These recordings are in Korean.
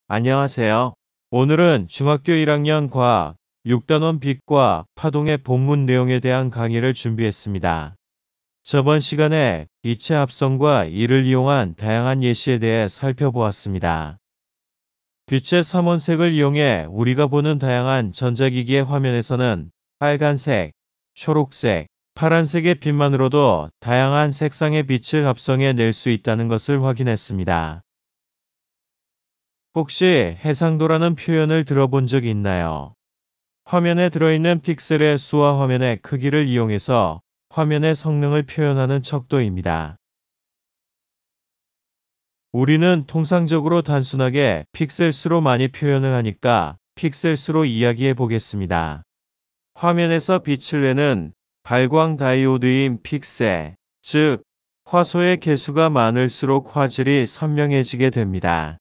안녕하세요. 오늘은 중학교 1학년 과학 6단원 빛과 파동의 본문 내용에 대한 강의를 준비했습니다. 저번 시간에 빛의 합성과 이를 이용한 다양한 예시에 대해 살펴보았습니다. 빛의 삼원색을 이용해 우리가 보는 다양한 전자기기의 화면에서는 빨간색, 초록색, 파란색의 빛만으로도 다양한 색상의 빛을 합성해 낼 수 있다는 것을 확인했습니다. 혹시 해상도라는 표현을 들어본 적 있나요? 화면에 들어있는 픽셀의 수와 화면의 크기를 이용해서 화면의 성능을 표현하는 척도입니다. 우리는 통상적으로 단순하게 픽셀 수로 많이 표현을 하니까 픽셀 수로 이야기해 보겠습니다. 화면에서 빛을 내는 발광 다이오드인 픽셀, 즉 화소의 개수가 많을수록 화질이 선명해지게 됩니다.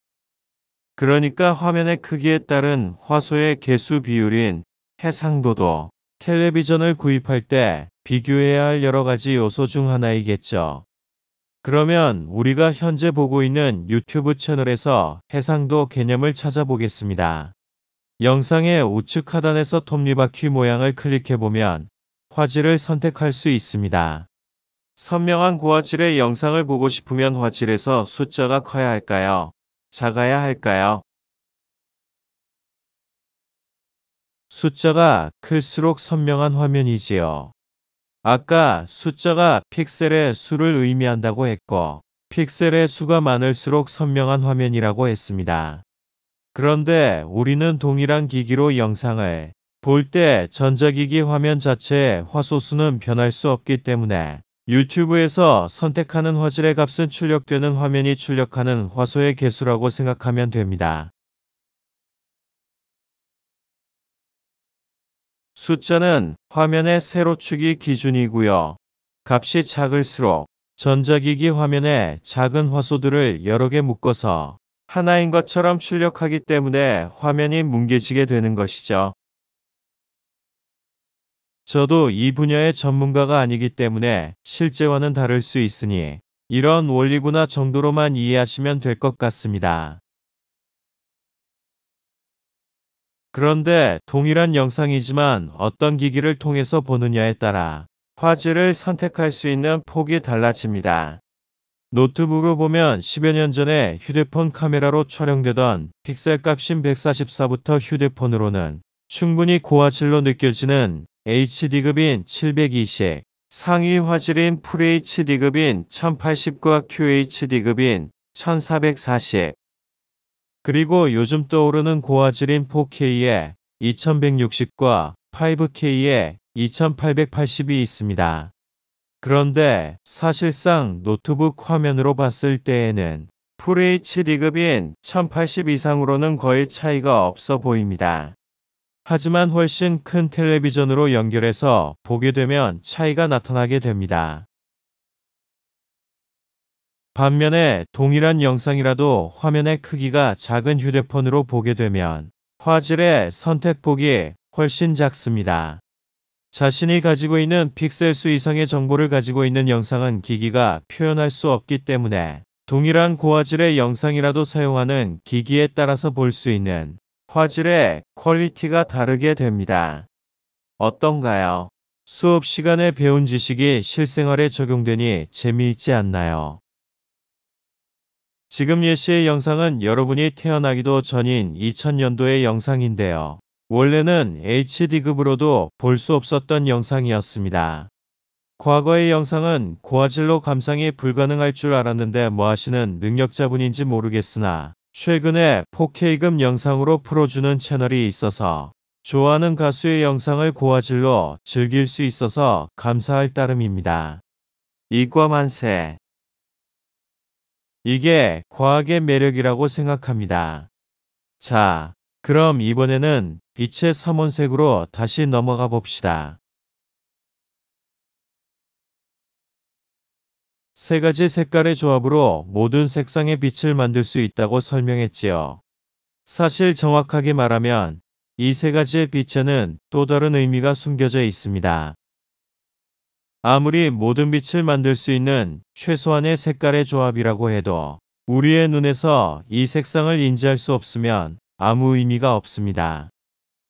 그러니까 화면의 크기에 따른 화소의 개수 비율인 해상도도 텔레비전을 구입할 때 비교해야 할 여러 가지 요소 중 하나이겠죠. 그러면 우리가 현재 보고 있는 유튜브 채널에서 해상도 개념을 찾아보겠습니다. 영상의 우측 하단에서 톱니바퀴 모양을 클릭해보면 화질을 선택할 수 있습니다. 선명한 고화질의 영상을 보고 싶으면 화질에서 숫자가 커야 할까요? 작아야 할까요? 숫자가 클수록 선명한 화면이지요. 아까 숫자가 픽셀의 수를 의미한다고 했고, 픽셀의 수가 많을수록 선명한 화면이라고 했습니다. 그런데 우리는 동일한 기기로 영상을 볼 때 전자기기 화면 자체의 화소수는 변할 수 없기 때문에 유튜브에서 선택하는 화질의 값은 출력되는 화면이 출력하는 화소의 개수라고 생각하면 됩니다. 숫자는 화면의 세로축이 기준이고요. 값이 작을수록 전자기기 화면에 작은 화소들을 여러 개 묶어서 하나인 것처럼 출력하기 때문에 화면이 뭉개지게 되는 것이죠. 저도 이 분야의 전문가가 아니기 때문에 실제와는 다를 수 있으니 이런 원리구나 정도로만 이해하시면 될 것 같습니다. 그런데 동일한 영상이지만 어떤 기기를 통해서 보느냐에 따라 화질을 선택할 수 있는 폭이 달라집니다. 노트북으로 보면 10여 년 전에 휴대폰 카메라로 촬영되던 픽셀 값인 144부터 휴대폰으로는 충분히 고화질로 느껴지는 HD급인 720, 상위 화질인 FHD급인 1080과 QHD급인 1440, 그리고 요즘 떠오르는 고화질인 4K의 2160과 5K의 2880이 있습니다. 그런데 사실상 노트북 화면으로 봤을 때에는 FHD급인 1080 이상으로는 거의 차이가 없어 보입니다. 하지만 훨씬 큰 텔레비전으로 연결해서 보게 되면 차이가 나타나게 됩니다. 반면에 동일한 영상이라도 화면의 크기가 작은 휴대폰으로 보게 되면 화질의 선택폭이 훨씬 작습니다. 자신이 가지고 있는 픽셀 수 이상의 정보를 가지고 있는 영상은 기기가 표현할 수 없기 때문에 동일한 고화질의 영상이라도 사용하는 기기에 따라서 볼 수 있는 화질의 퀄리티가 다르게 됩니다. 어떤가요? 수업 시간에 배운 지식이 실생활에 적용되니 재미있지 않나요? 지금 예시의 영상은 여러분이 태어나기도 전인 2000년도의 영상인데요. 원래는 HD급으로도 볼 수 없었던 영상이었습니다. 과거의 영상은 고화질로 감상이 불가능할 줄 알았는데 뭐 하시는 능력자분인지 모르겠으나 최근에 4K급 영상으로 풀어주는 채널이 있어서 좋아하는 가수의 영상을 고화질로 즐길 수 있어서 감사할 따름입니다. 이과만세. 이게 과학의 매력이라고 생각합니다. 자, 그럼 이번에는 빛의 삼원색으로 다시 넘어가 봅시다. 세 가지 색깔의 조합으로 모든 색상의 빛을 만들 수 있다고 설명했지요. 사실 정확하게 말하면 이 세 가지의 빛에는 또 다른 의미가 숨겨져 있습니다. 아무리 모든 빛을 만들 수 있는 최소한의 색깔의 조합이라고 해도 우리의 눈에서 이 색상을 인지할 수 없으면 아무 의미가 없습니다.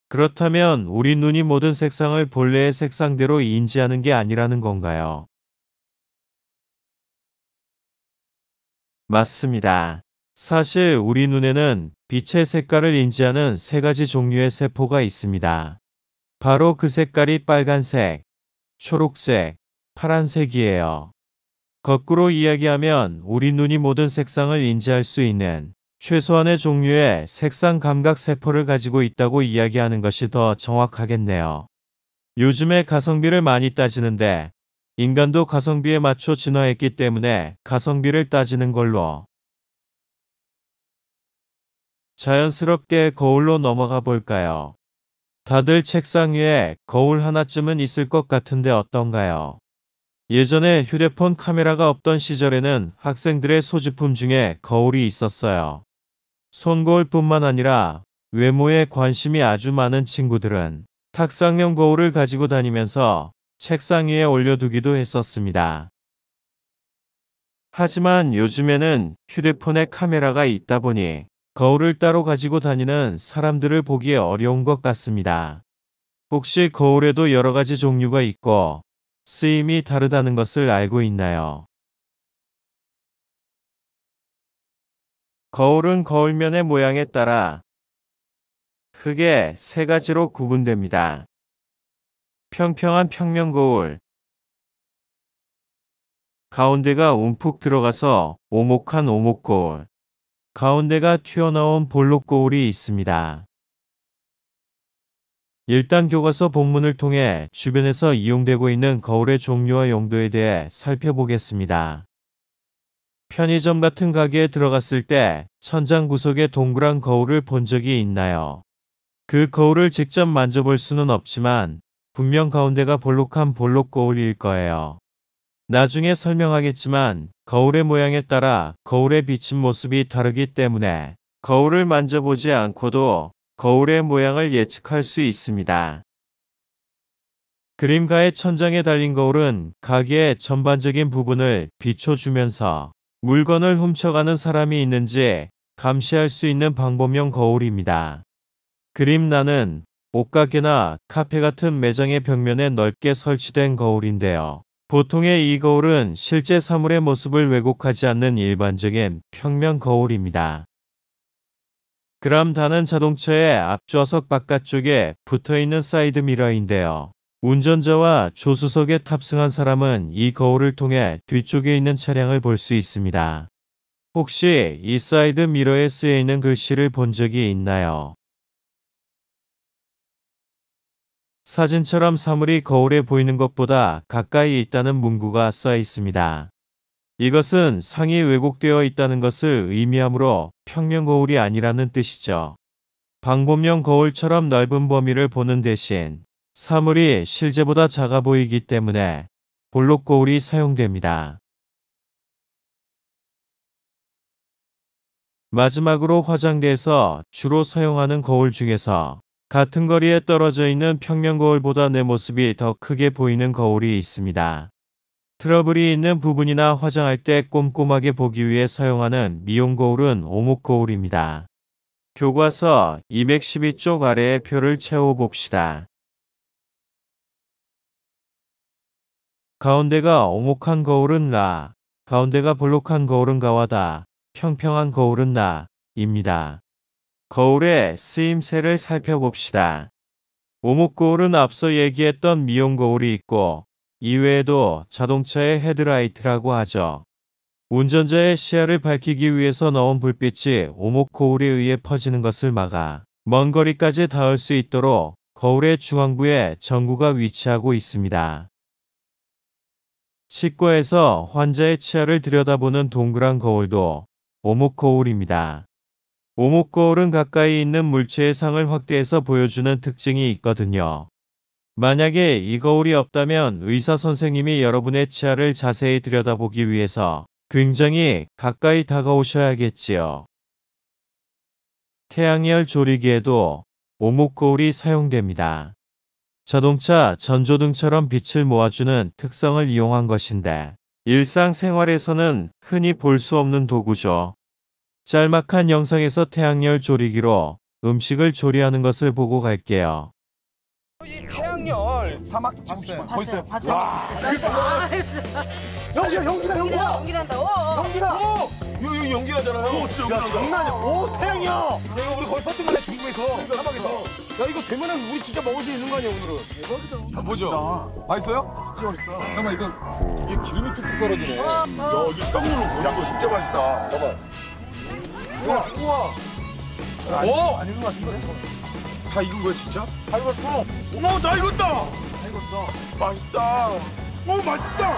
그렇다면 우리 눈이 모든 색상을 본래의 색상대로 인지하는 게 아니라는 건가요? 맞습니다. 사실 우리 눈에는 빛의 색깔을 인지하는 세 가지 종류의 세포가 있습니다. 바로 그 색깔이 빨간색, 초록색, 파란색이에요. 거꾸로 이야기하면 우리 눈이 모든 색상을 인지할 수 있는 최소한의 종류의 색상 감각 세포를 가지고 있다고 이야기하는 것이 더 정확하겠네요. 요즘에 가성비를 많이 따지는데 인간도 가성비에 맞춰 진화했기 때문에 가성비를 따지는 걸로 자연스럽게 거울로 넘어가 볼까요? 다들 책상 위에 거울 하나쯤은 있을 것 같은데 어떤가요? 예전에 휴대폰 카메라가 없던 시절에는 학생들의 소지품 중에 거울이 있었어요. 손거울뿐만 아니라 외모에 관심이 아주 많은 친구들은 탁상용 거울을 가지고 다니면서 책상 위에 올려두기도 했었습니다. 하지만 요즘에는 휴대폰에 카메라가 있다 보니 거울을 따로 가지고 다니는 사람들을 보기 어려운 것 같습니다. 혹시 거울에도 여러 가지 종류가 있고 쓰임이 다르다는 것을 알고 있나요? 거울은 거울면의 모양에 따라 크게 세 가지로 구분됩니다. 평평한 평면 거울, 가운데가 움푹 들어가서 오목한 오목 거울, 가운데가 튀어나온 볼록 거울이 있습니다. 일단 교과서 본문을 통해 주변에서 이용되고 있는 거울의 종류와 용도에 대해 살펴보겠습니다. 편의점 같은 가게에 들어갔을 때 천장 구석에 동그란 거울을 본 적이 있나요? 그 거울을 직접 만져볼 수는 없지만 분명 가운데가 볼록한 볼록 거울일 거예요. 나중에 설명하겠지만 거울의 모양에 따라 거울에 비친 모습이 다르기 때문에 거울을 만져보지 않고도 거울의 모양을 예측할 수 있습니다. 그림가의 천장에 달린 거울은 가게의 전반적인 부분을 비춰주면서 물건을 훔쳐가는 사람이 있는지 감시할 수 있는 방법용 거울입니다. 그림란은 옷가게나 카페 같은 매장의 벽면에 넓게 설치된 거울인데요. 보통의 이 거울은 실제 사물의 모습을 왜곡하지 않는 일반적인 평면 거울입니다. 그람다는 자동차의 앞좌석 바깥쪽에 붙어있는 사이드 미러인데요. 운전자와 조수석에 탑승한 사람은 이 거울을 통해 뒤쪽에 있는 차량을 볼 수 있습니다. 혹시 이 사이드 미러에 쓰여 있는 글씨를 본 적이 있나요? 사진처럼 사물이 거울에 보이는 것보다 가까이 있다는 문구가 써 있습니다. 이것은 상이 왜곡되어 있다는 것을 의미하므로 평면 거울이 아니라는 뜻이죠. 방범용 거울처럼 넓은 범위를 보는 대신 사물이 실제보다 작아 보이기 때문에 볼록 거울이 사용됩니다. 마지막으로 화장대에서 주로 사용하는 거울 중에서 같은 거리에 떨어져 있는 평면 거울보다 내 모습이 더 크게 보이는 거울이 있습니다. 트러블이 있는 부분이나 화장할 때 꼼꼼하게 보기 위해 사용하는 미용 거울은 오목 거울입니다. 교과서 212쪽 아래의 표를 채워봅시다. 가운데가 오목한 거울은 라, 가운데가 볼록한 거울은 가와다, 평평한 거울은 나, 입니다. 거울의 쓰임새를 살펴봅시다. 오목 거울은 앞서 얘기했던 미용 거울이 있고, 이외에도 자동차의 헤드라이트라고 하죠. 운전자의 시야를 밝히기 위해서 넣은 불빛이 오목 거울에 의해 퍼지는 것을 막아 먼 거리까지 닿을 수 있도록 거울의 중앙부에 전구가 위치하고 있습니다. 치과에서 환자의 치아를 들여다보는 동그란 거울도 오목 거울입니다. 오목 거울은 가까이 있는 물체의 상을 확대해서 보여주는 특징이 있거든요. 만약에 이 거울이 없다면 의사 선생님이 여러분의 치아를 자세히 들여다보기 위해서 굉장히 가까이 다가오셔야겠지요. 태양열 조리기에도 오목 거울이 사용됩니다. 자동차 전조등처럼 빛을 모아주는 특성을 이용한 것인데 일상생활에서는 흔히 볼 수 없는 도구죠. 짤막한 영상에서 태양열 조리기로 음식을 조리하는 것을 보고 갈게요. 이 태양열 사막 봤어요. 봤어요. 연기다. 연기한다. 이거 연기하잖아요. 진짜 연기하잖아. 장난이야. 오 태양이야. 제가 우리 거의 서쪽만에 중국에서 사막에서. 야 이거 되면은 우리 진짜 먹을 수 있는 거 아니야 오늘은? 대박이다. 보죠. 맛있어요? 진짜 맛있다. 잠깐만 이거 기름이 뚝뚝 떨어지네. 야 이거 쌍물로 야 이거 진짜 맛있다. 봐봐. 우와. 오. 안 익은 거 같은데? 다 익은 거야 진짜? 다 익었어. 어머 다 익었다. 다 익었어. 맛있다. 오 맛있다.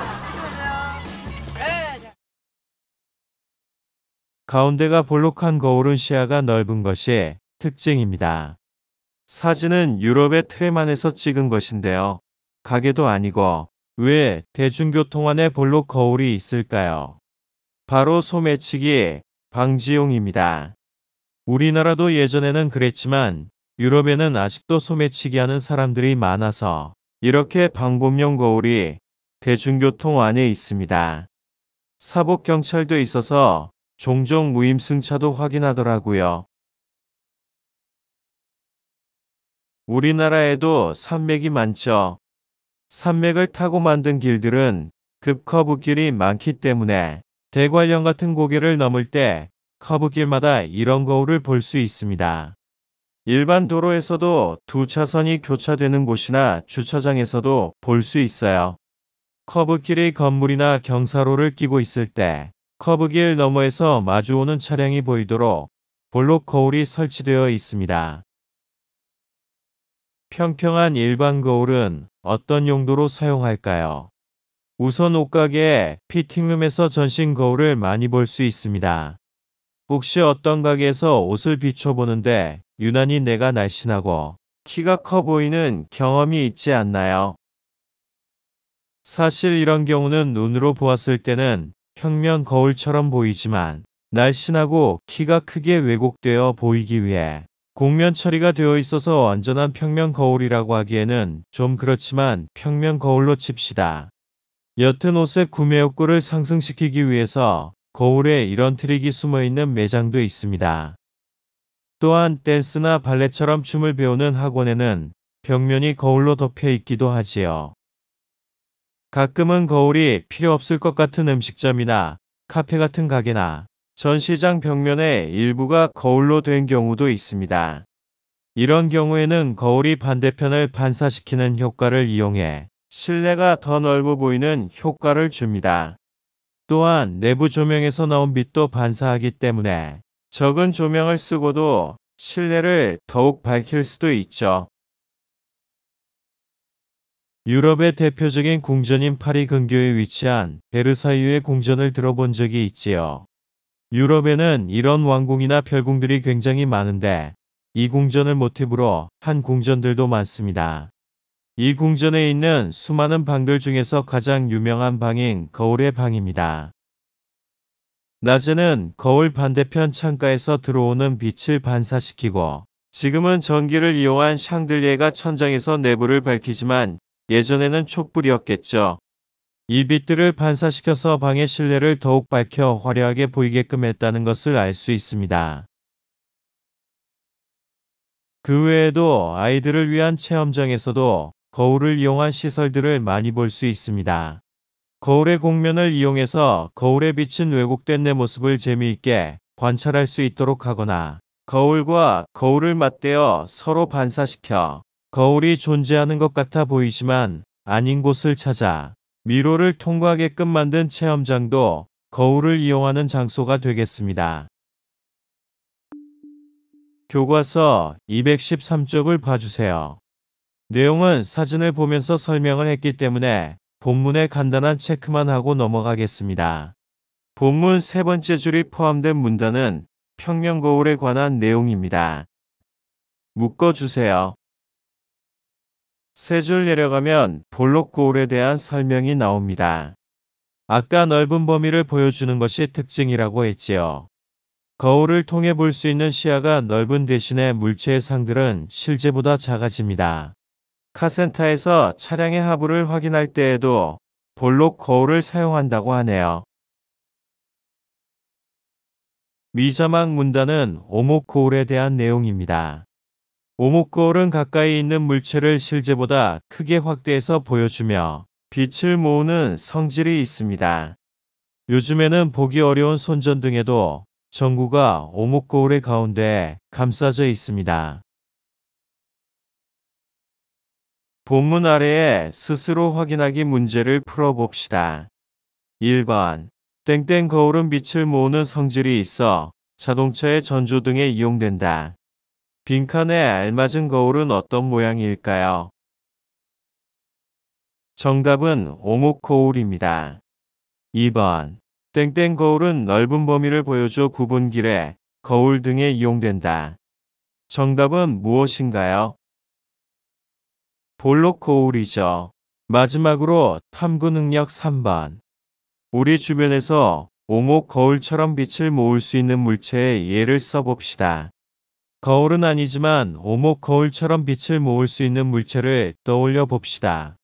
가운데가 볼록한 거울은 시야가 넓은 것이 특징입니다. 사진은 유럽의 트램 안에서 찍은 것인데요. 가게도 아니고 왜 대중교통 안에 볼록 거울이 있을까요? 바로 소매치기 방지용입니다. 우리나라도 예전에는 그랬지만 유럽에는 아직도 소매치기 하는 사람들이 많아서 이렇게 방범용 거울이 대중교통 안에 있습니다. 사복경찰도 있어서 종종 무임승차도 확인하더라고요. 우리나라에도 산맥이 많죠. 산맥을 타고 만든 길들은 급커브길이 많기 때문에 대관령 같은 고개를 넘을 때 커브길마다 이런 거울을 볼 수 있습니다. 일반 도로에서도 두 차선이 교차되는 곳이나 주차장에서도 볼 수 있어요. 커브길의 건물이나 경사로를 끼고 있을 때 커브길 너머에서 마주오는 차량이 보이도록 볼록 거울이 설치되어 있습니다. 평평한 일반 거울은 어떤 용도로 사용할까요? 우선 옷가게에 피팅룸에서 전신 거울을 많이 볼 수 있습니다. 혹시 어떤 가게에서 옷을 비춰보는데 유난히 내가 날씬하고 키가 커 보이는 경험이 있지 않나요? 사실 이런 경우는 눈으로 보았을 때는 평면 거울처럼 보이지만 날씬하고 키가 크게 왜곡되어 보이기 위해 곡면 처리가 되어 있어서 완전한 평면 거울이라고 하기에는 좀 그렇지만 평면 거울로 칩시다. 옅은 옷의 구매 욕구를 상승시키기 위해서 거울에 이런 트릭이 숨어있는 매장도 있습니다. 또한 댄스나 발레처럼 춤을 배우는 학원에는 벽면이 거울로 덮여 있기도 하지요. 가끔은 거울이 필요 없을 것 같은 음식점이나 카페 같은 가게나 전시장 벽면의 일부가 거울로 된 경우도 있습니다. 이런 경우에는 거울이 반대편을 반사시키는 효과를 이용해 실내가 더 넓어 보이는 효과를 줍니다. 또한 내부 조명에서 나온 빛도 반사하기 때문에 적은 조명을 쓰고도 실내를 더욱 밝힐 수도 있죠. 유럽의 대표적인 궁전인 파리 근교에 위치한 베르사유의 궁전을 들어본 적이 있지요. 유럽에는 이런 왕궁이나 별궁들이 굉장히 많은데 이 궁전을 모티브로 한 궁전들도 많습니다. 이 궁전에 있는 수많은 방들 중에서 가장 유명한 방인 거울의 방입니다. 낮에는 거울 반대편 창가에서 들어오는 빛을 반사시키고 지금은 전기를 이용한 샹들리에가 천장에서 내부를 밝히지만 예전에는 촛불이었겠죠. 이 빛들을 반사시켜서 방의 실내를 더욱 밝혀 화려하게 보이게끔 했다는 것을 알 수 있습니다. 그 외에도 아이들을 위한 체험장에서도 거울을 이용한 시설들을 많이 볼 수 있습니다. 거울의 곡면을 이용해서 거울에 비친 왜곡된 내 모습을 재미있게 관찰할 수 있도록 하거나 거울과 거울을 맞대어 서로 반사시켜 거울이 존재하는 것 같아 보이지만 아닌 곳을 찾아 미로를 통과하게끔 만든 체험장도 거울을 이용하는 장소가 되겠습니다. 교과서 213쪽을 봐주세요. 내용은 사진을 보면서 설명을 했기 때문에 본문에 간단한 체크만 하고 넘어가겠습니다. 본문 세 번째 줄이 포함된 문단은 평면 거울에 관한 내용입니다. 묶어주세요. 세 줄 내려가면 볼록 거울에 대한 설명이 나옵니다. 아까 넓은 범위를 보여주는 것이 특징이라고 했지요. 거울을 통해 볼 수 있는 시야가 넓은 대신에 물체의 상들은 실제보다 작아집니다. 카센터에서 차량의 하부를 확인할 때에도 볼록 거울을 사용한다고 하네요. 미자막 문단은 오목거울에 대한 내용입니다. 오목거울은 가까이 있는 물체를 실제보다 크게 확대해서 보여주며 빛을 모으는 성질이 있습니다. 요즘에는 보기 어려운 손전등에도 전구가 오목거울의 가운데에 감싸져 있습니다. 본문 아래에 스스로 확인하기 문제를 풀어봅시다. 1번. 땡땡 거울은 빛을 모으는 성질이 있어 자동차의 전조등에 이용된다. 빈칸에 알맞은 거울은 어떤 모양일까요? 정답은 오목거울입니다. 2번. 땡땡 거울은 넓은 범위를 보여줘 구분길에 거울 등에 이용된다. 정답은 무엇인가요? 볼록 거울이죠. 마지막으로 탐구 능력 3번. 우리 주변에서 오목 거울처럼 빛을 모을 수 있는 물체의 예를 써봅시다. 거울은 아니지만 오목 거울처럼 빛을 모을 수 있는 물체를 떠올려 봅시다.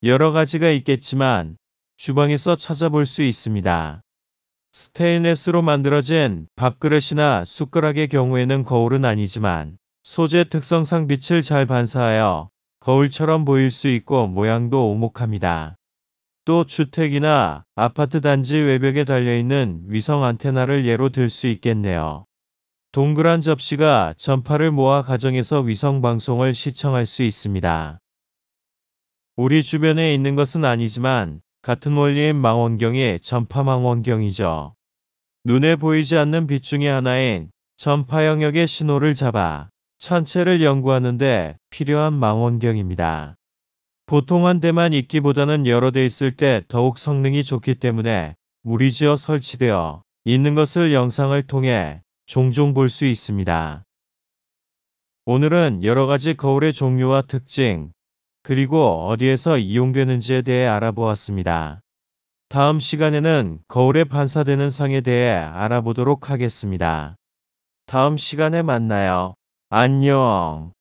여러 가지가 있겠지만 주방에서 찾아볼 수 있습니다. 스테인레스로 만들어진 밥그릇이나 숟가락의 경우에는 거울은 아니지만 소재 특성상 빛을 잘 반사하여 거울처럼 보일 수 있고 모양도 오목합니다. 또 주택이나 아파트 단지 외벽에 달려있는 위성 안테나를 예로 들 수 있겠네요. 동그란 접시가 전파를 모아 가정에서 위성 방송을 시청할 수 있습니다. 우리 주변에 있는 것은 아니지만 같은 원리의 망원경이 전파 망원경이죠. 눈에 보이지 않는 빛 중의 하나인 전파 영역의 신호를 잡아 천체를 연구하는 데 필요한 망원경입니다. 보통 한 대만 있기보다는 여러 대 있을 때 더욱 성능이 좋기 때문에 무리지어 설치되어 있는 것을 영상을 통해 종종 볼 수 있습니다. 오늘은 여러 가지 거울의 종류와 특징, 그리고 어디에서 이용되는지에 대해 알아보았습니다. 다음 시간에는 거울에 반사되는 상에 대해 알아보도록 하겠습니다. 다음 시간에 만나요. 안녕.